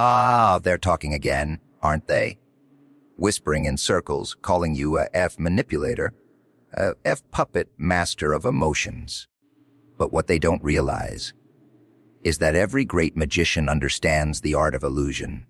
Ah, they're talking again, aren't they? Whispering in circles, calling you a F manipulator, a F puppet master of emotions. But what they don't realize is that every great magician understands the art of illusion.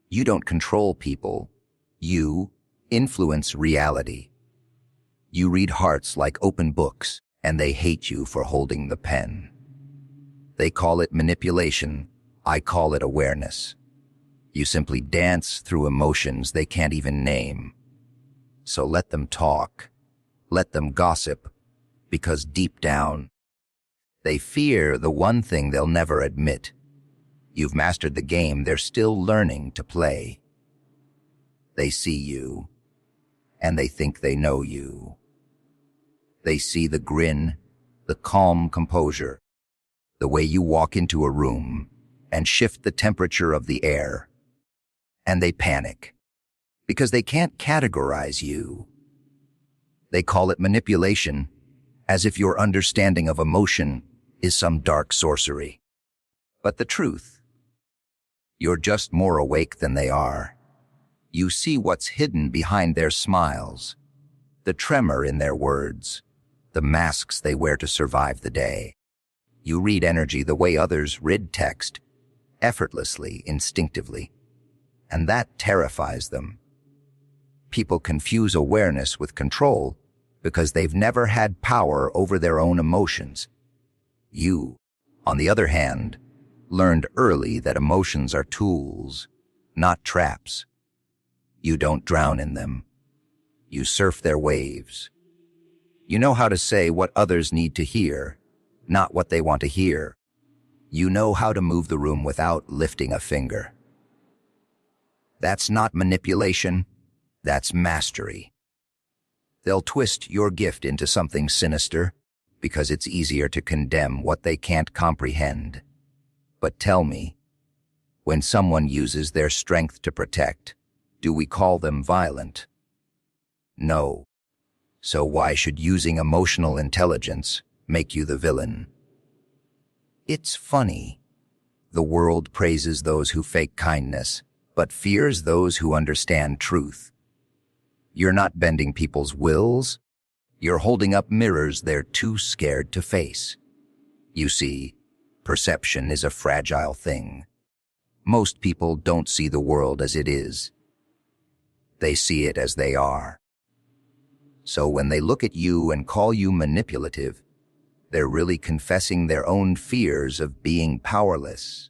You don't control people. You influence reality. You read hearts like open books, and they hate you for holding the pen. They call it manipulation. I call it awareness. You simply dance through emotions they can't even name. So let them talk. Let them gossip, because deep down, they fear the one thing they'll never admit. You've mastered the game they're still learning to play. They see you, and they think they know you. They see the grin, the calm composure, the way you walk into a room and shift the temperature of the air. And they panic, because they can't categorize you. They call it manipulation, as if your understanding of emotion is some dark sorcery. But the truth, you're just more awake than they are. You see what's hidden behind their smiles, the tremor in their words, the masks they wear to survive the day. You read energy the way others read text, effortlessly, instinctively. And that terrifies them. People confuse awareness with control because they've never had power over their own emotions. You, on the other hand, learned early that emotions are tools, not traps. You don't drown in them. You surf their waves. You know how to say what others need to hear, not what they want to hear. You know how to move the room without lifting a finger. That's not manipulation, that's mastery. They'll twist your gift into something sinister because it's easier to condemn what they can't comprehend. But tell me, when someone uses their strength to protect, do we call them violent? No. So why should using emotional intelligence make you the villain? It's funny. The world praises those who fake kindness, but fears those who understand truth. You're not bending people's wills. You're holding up mirrors they're too scared to face. You see, perception is a fragile thing. Most people don't see the world as it is. They see it as they are. So when they look at you and call you manipulative, they're really confessing their own fears of being powerless.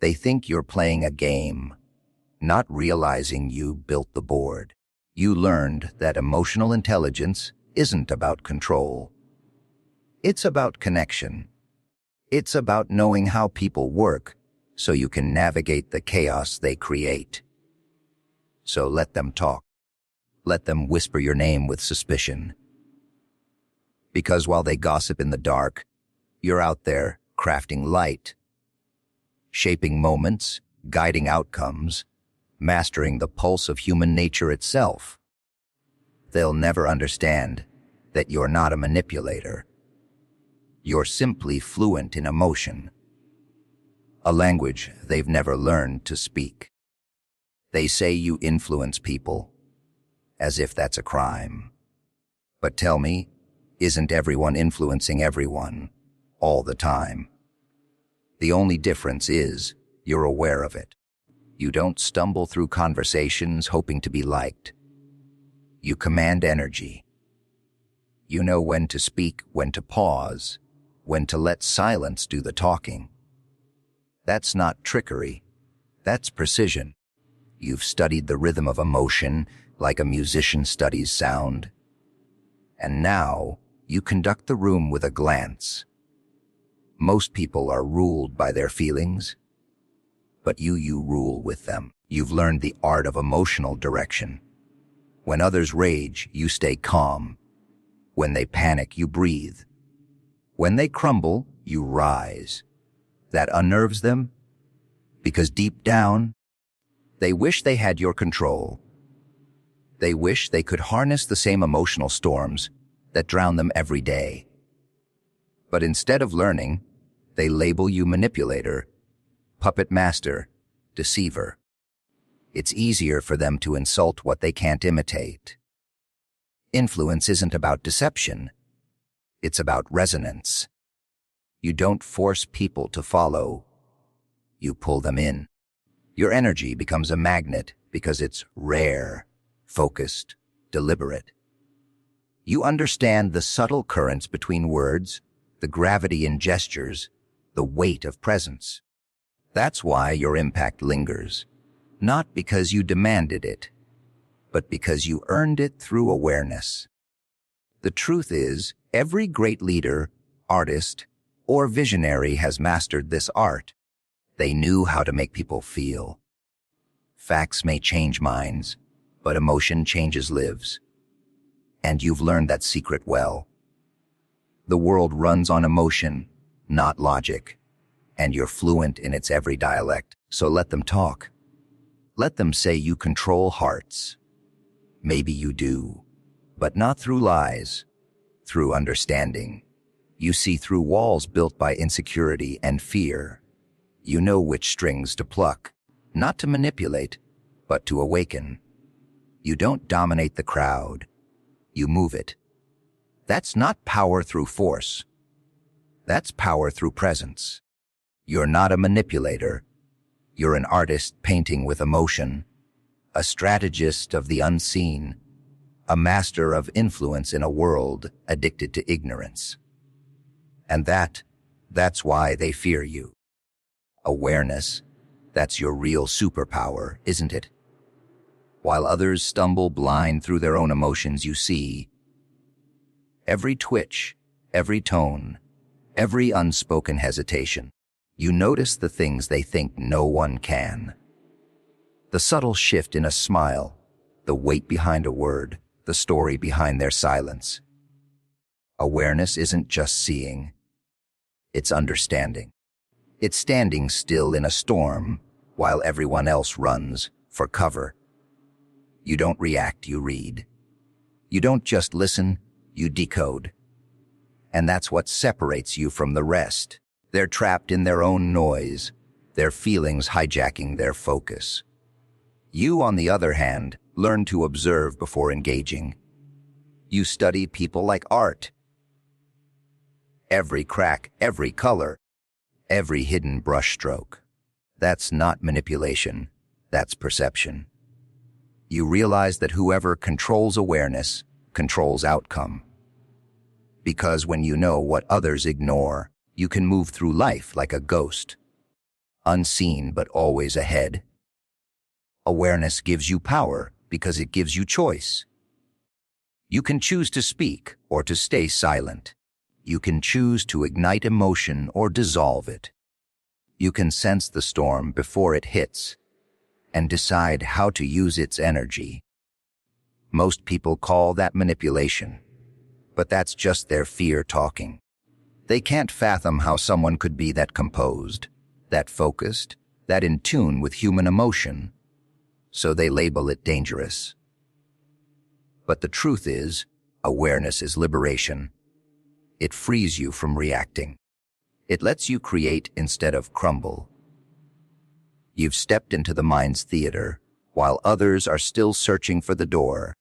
They think you're playing a game, not realizing you built the board. You learned that emotional intelligence isn't about control. It's about connection. It's about knowing how people work so you can navigate the chaos they create. So let them talk. Let them whisper your name with suspicion. Because while they gossip in the dark, you're out there crafting light, shaping moments, guiding outcomes, mastering the pulse of human nature itself. They'll never understand that you're not a manipulator. You're simply fluent in emotion, a language they've never learned to speak. They say you influence people, as if that's a crime. But tell me, isn't everyone influencing everyone, all the time? The only difference is you're aware of it. You don't stumble through conversations hoping to be liked. You command energy. You know when to speak, when to pause, when to let silence do the talking. That's not trickery. That's precision. You've studied the rhythm of emotion like a musician studies sound. And now you conduct the room with a glance. Most people are ruled by their feelings, but you rule with them. You've learned the art of emotional direction. When others rage, you stay calm. When they panic, you breathe. When they crumble, you rise. That unnerves them because deep down, they wish they had your control. They wish they could harness the same emotional storms that drown them every day. But instead of learning, they label you manipulator, Puppet master, deceiver. It's easier for them to insult what they can't imitate. Influence isn't about deception. It's about resonance. You don't force people to follow. You pull them in. Your energy becomes a magnet because it's rare, focused, deliberate. You understand the subtle currents between words, the gravity in gestures, the weight of presence. That's why your impact lingers, not because you demanded it, but because you earned it through awareness. The truth is, every great leader, artist, or visionary has mastered this art. They knew how to make people feel. Facts may change minds, but emotion changes lives. And you've learned that secret well. The world runs on emotion, not logic, and you're fluent in its every dialect, so let them talk. Let them say you control hearts. Maybe you do, but not through lies, through understanding. You see through walls built by insecurity and fear. You know which strings to pluck, not to manipulate, but to awaken. You don't dominate the crowd. You move it. That's not power through force. That's power through presence. You're not a manipulator. You're an artist painting with emotion, a strategist of the unseen, a master of influence in a world addicted to ignorance. And that's why they fear you. Awareness, that's your real superpower, isn't it? While others stumble blind through their own emotions, you see every twitch, every tone, every unspoken hesitation. You notice the things they think no one can. The subtle shift in a smile, the weight behind a word, the story behind their silence. Awareness isn't just seeing, it's understanding. It's standing still in a storm while everyone else runs for cover. You don't react, you read. You don't just listen, you decode. And that's what separates you from the rest. They're trapped in their own noise, their feelings hijacking their focus. You, on the other hand, learn to observe before engaging. You study people like art. Every crack, every color, every hidden brushstroke. That's not manipulation, that's perception. You realize that whoever controls awareness controls outcome. Because when you know what others ignore, you can move through life like a ghost, unseen but always ahead. Awareness gives you power because it gives you choice. You can choose to speak or to stay silent. You can choose to ignite emotion or dissolve it. You can sense the storm before it hits and decide how to use its energy. Most people call that manipulation, but that's just their fear talking. They can't fathom how someone could be that composed, that focused, that in tune with human emotion, so they label it dangerous. But the truth is, awareness is liberation. It frees you from reacting. It lets you create instead of crumble. You've stepped into the mind's theater, while others are still searching for the door.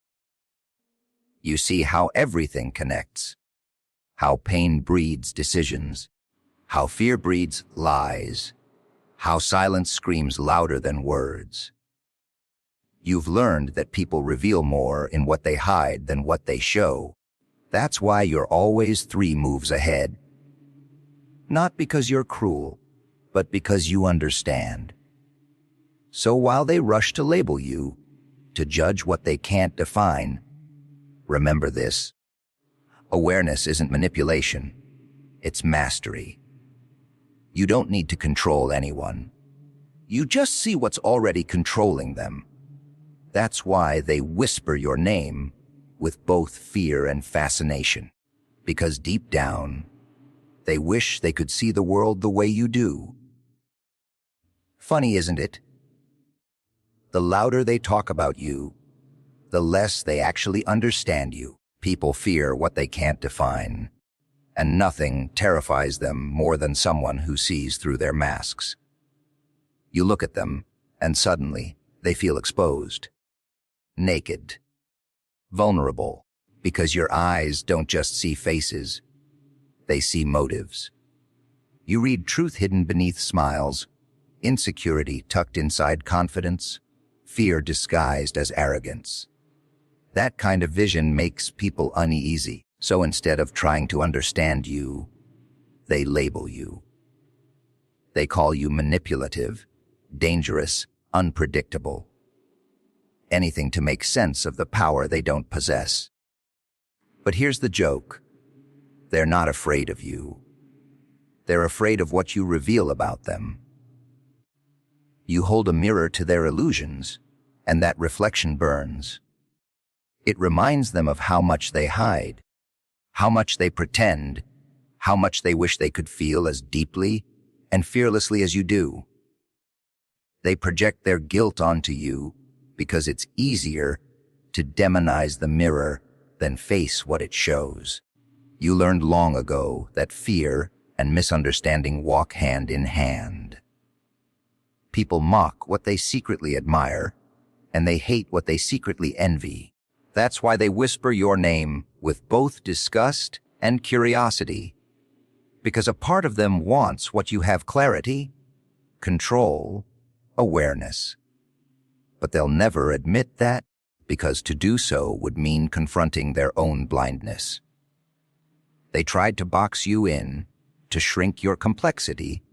You see how everything connects, how pain breeds decisions, how fear breeds lies, how silence screams louder than words. You've learned that people reveal more in what they hide than what they show. That's why you're always 3 moves ahead. Not because you're cruel, but because you understand. So while they rush to label you, to judge what they can't define, remember this. Awareness isn't manipulation, it's mastery. You don't need to control anyone. You just see what's already controlling them. That's why they whisper your name with both fear and fascination. Because deep down, they wish they could see the world the way you do. Funny, isn't it? The louder they talk about you, the less they actually understand you. People fear what they can't define, and nothing terrifies them more than someone who sees through their masks. You look at them, and suddenly they feel exposed, naked, vulnerable, because your eyes don't just see faces, they see motives. You read truth hidden beneath smiles, insecurity tucked inside confidence, fear disguised as arrogance. That kind of vision makes people uneasy, so instead of trying to understand you, they label you. They call you manipulative, dangerous, unpredictable. Anything to make sense of the power they don't possess. But here's the joke. They're not afraid of you. They're afraid of what you reveal about them. You hold a mirror to their illusions, and that reflection burns. It reminds them of how much they hide, how much they pretend, how much they wish they could feel as deeply and fearlessly as you do. They project their guilt onto you because it's easier to demonize the mirror than face what it shows. You learned long ago that fear and misunderstanding walk hand in hand. People mock what they secretly admire, and they hate what they secretly envy. That's why they whisper your name with both disgust and curiosity. Because a part of them wants what you have: clarity, control, awareness. But they'll never admit that, because to do so would mean confronting their own blindness. They tried to box you in, to shrink your complexity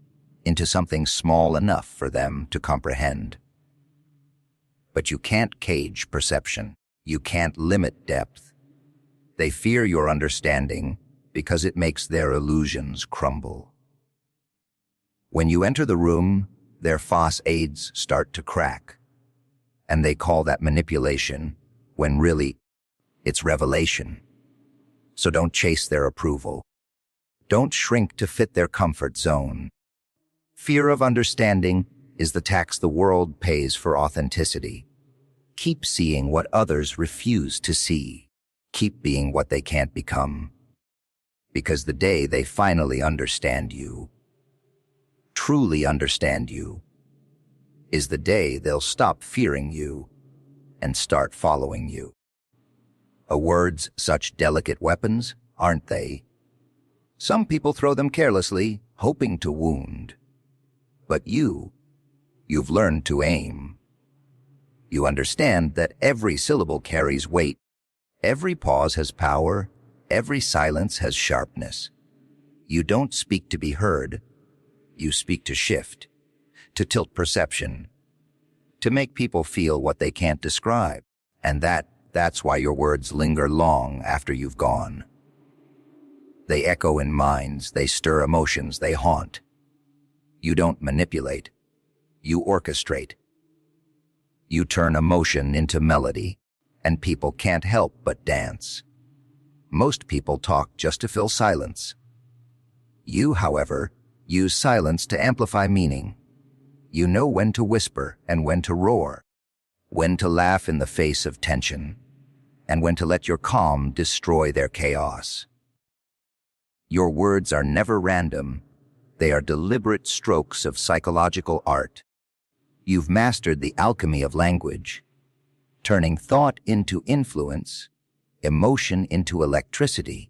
into something small enough for them to comprehend. But you can't cage perception. You can't limit depth. They fear your understanding because it makes their illusions crumble. When you enter the room, their facades start to crack, and they call that manipulation, when really, it's revelation. So don't chase their approval. Don't shrink to fit their comfort zone. Fear of understanding is the tax the world pays for authenticity. Keep seeing what others refuse to see. Keep being what they can't become. Because the day they finally understand you, truly understand you, is the day they'll stop fearing you and start following you. Are words such delicate weapons, aren't they? Some people throw them carelessly, hoping to wound. But you've learned to aim. You understand that every syllable carries weight, every pause has power, every silence has sharpness. You don't speak to be heard, you speak to shift, to tilt perception, to make people feel what they can't describe. And that's why your words linger long after you've gone. They echo in minds, they stir emotions, they haunt. You don't manipulate, you orchestrate. You turn emotion into melody, and people can't help but dance. Most people talk just to fill silence. You, however, use silence to amplify meaning. You know when to whisper and when to roar, when to laugh in the face of tension, and when to let your calm destroy their chaos. Your words are never random. They are deliberate strokes of psychological art. You've mastered the alchemy of language, turning thought into influence, emotion into electricity.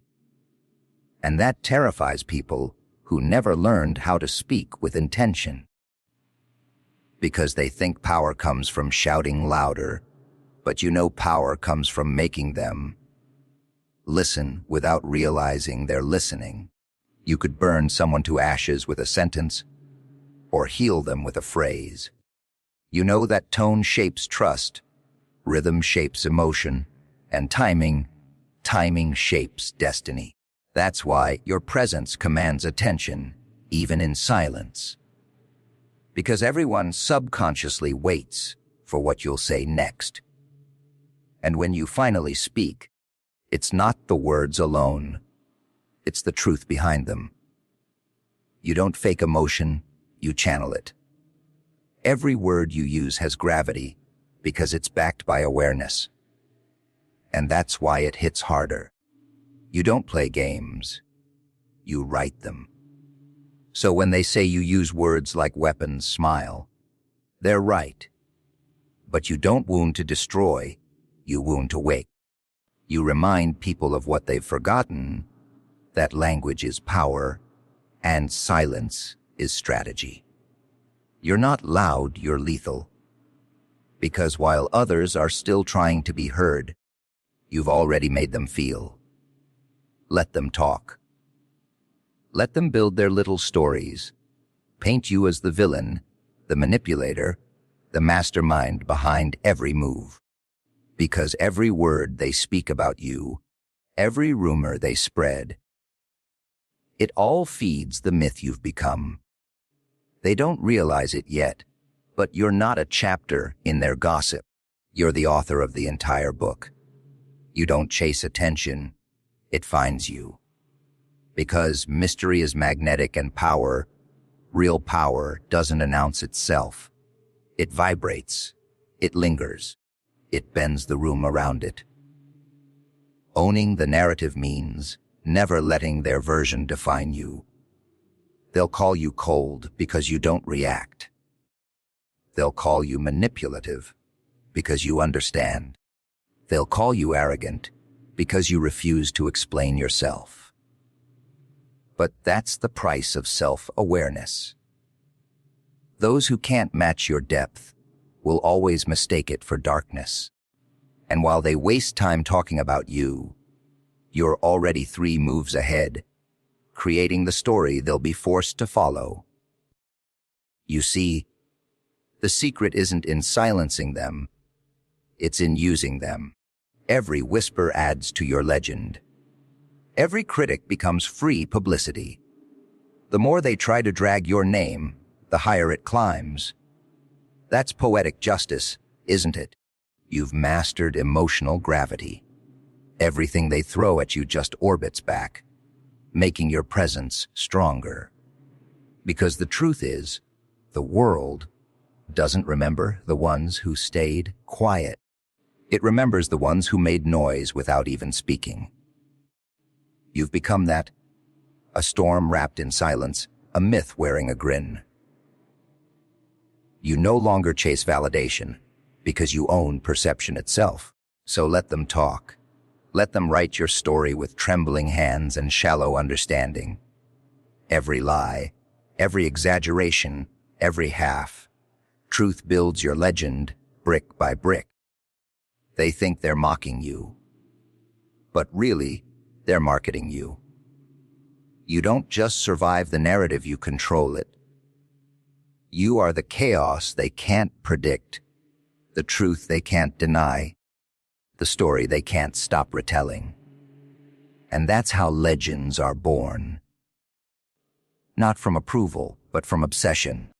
And that terrifies people who never learned how to speak with intention. Because they think power comes from shouting louder, but you know power comes from making them listen without realizing they're listening. You could burn someone to ashes with a sentence, or heal them with a phrase. You know that tone shapes trust, rhythm shapes emotion, and timing shapes destiny. That's why your presence commands attention, even in silence. Because everyone subconsciously waits for what you'll say next. And when you finally speak, it's not the words alone. It's the truth behind them. You don't fake emotion, you channel it. Every word you use has gravity because it's backed by awareness. And that's why it hits harder. You don't play games, you write them. So when they say you use words like weapons, smile. They're right. But you don't wound to destroy, you wound to wake. You remind people of what they've forgotten, that language is power, and silence is strategy. You're not loud, you're lethal. Because while others are still trying to be heard, you've already made them feel. Let them talk. Let them build their little stories. Paint you as the villain, the manipulator, the mastermind behind every move. Because every word they speak about you, every rumor they spread, it all feeds the myth you've become. They don't realize it yet, but you're not a chapter in their gossip. You're the author of the entire book. You don't chase attention, it finds you. Because mystery is magnetic and real power doesn't announce itself. It vibrates, it lingers, it bends the room around it. Owning the narrative means never letting their version define you. They'll call you cold because you don't react. They'll call you manipulative because you understand. They'll call you arrogant because you refuse to explain yourself. But that's the price of self-awareness. Those who can't match your depth will always mistake it for darkness. And while they waste time talking about you, you're already 3 moves ahead, creating the story they'll be forced to follow. You see, the secret isn't in silencing them, it's in using them. Every whisper adds to your legend. Every critic becomes free publicity. The more they try to drag your name, the higher it climbs. That's poetic justice, isn't it? You've mastered emotional gravity. Everything they throw at you just orbits back, making your presence stronger. Because the truth is, the world doesn't remember the ones who stayed quiet. It remembers the ones who made noise without even speaking. You've become that, a storm wrapped in silence, a myth wearing a grin. You no longer chase validation because you own perception itself. So let them talk. Let them write your story with trembling hands and shallow understanding. Every lie, every exaggeration, every half. Truth builds your legend brick by brick. They think they're mocking you, but really, they're marketing you. You don't just survive the narrative, you control it. You are the chaos they can't predict, the truth they can't deny, the story they can't stop retelling. And that's how legends are born. Not from approval, but from obsession.